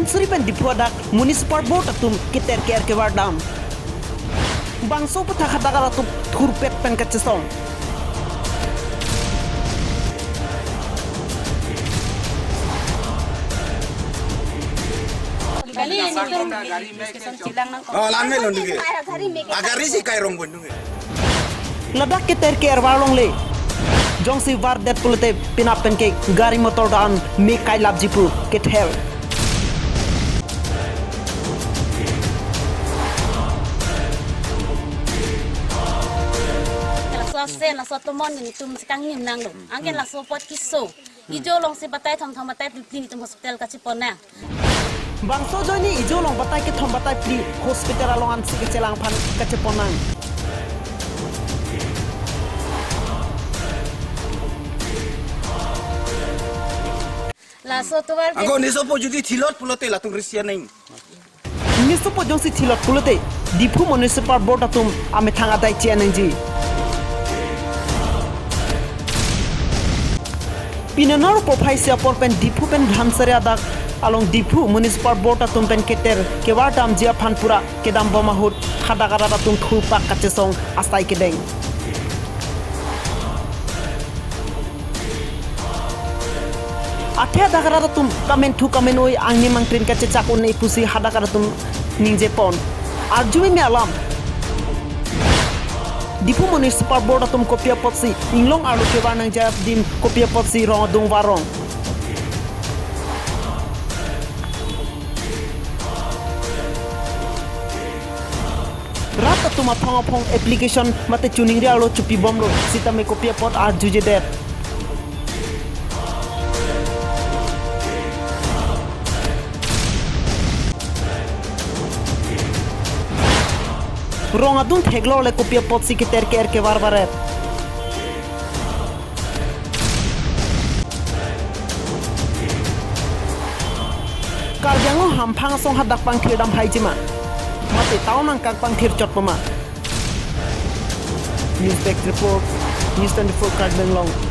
Bansuri pen dipuadak municipal board atum kiter ker ke wardam. Bangso putha khadagara tu thurpet pen kachesong. Lan melon dulu. Agar isi kai rombon dulu. Ladak kiter ker warlong le. Jong si war det pulate pinapen ke gari motor dan me kai labjipu ketel. Sen la soto mon ni tum sekang nim nang lo angin la sopot kiso ijo long si batai thom batai pli tum hospital ka chipona Bangso joni ijolong batai ke thom batai pli hospital alongan si ke celang phan kaceponang. la soto war Angko ni sopo jadi tilot pulote lah tu Rusia neng. Nisopo jong si thilot pulate dipu municipal board atum ame thanga dai chenengji. Pinanor profaisia porpen dipu pen dhansare adak along dipu municipal board atum pen keter kewatam jia phanpura kedam boma hut khadagara atum thupak kachesong astai kedeng. Athe dagara atum kamen oi angni mangtrin kache chakun nei pusi hadagara atum ninje pon arjumi me alam Dipu municipal board atum kopia potsi inglong alu ke wanang jayap dim kopia potsi rong dung warong. Rat atum apong application mate tuning ri alu chupi bomlo sita me kopia pot arjuje der. Rong adun theglo le kopia potsi ke ter ke barbare Karjango hamphang song hadak pang thirdam haijima mate taunang kak pang thir chotpama News Back Report News 24 Cardbenglong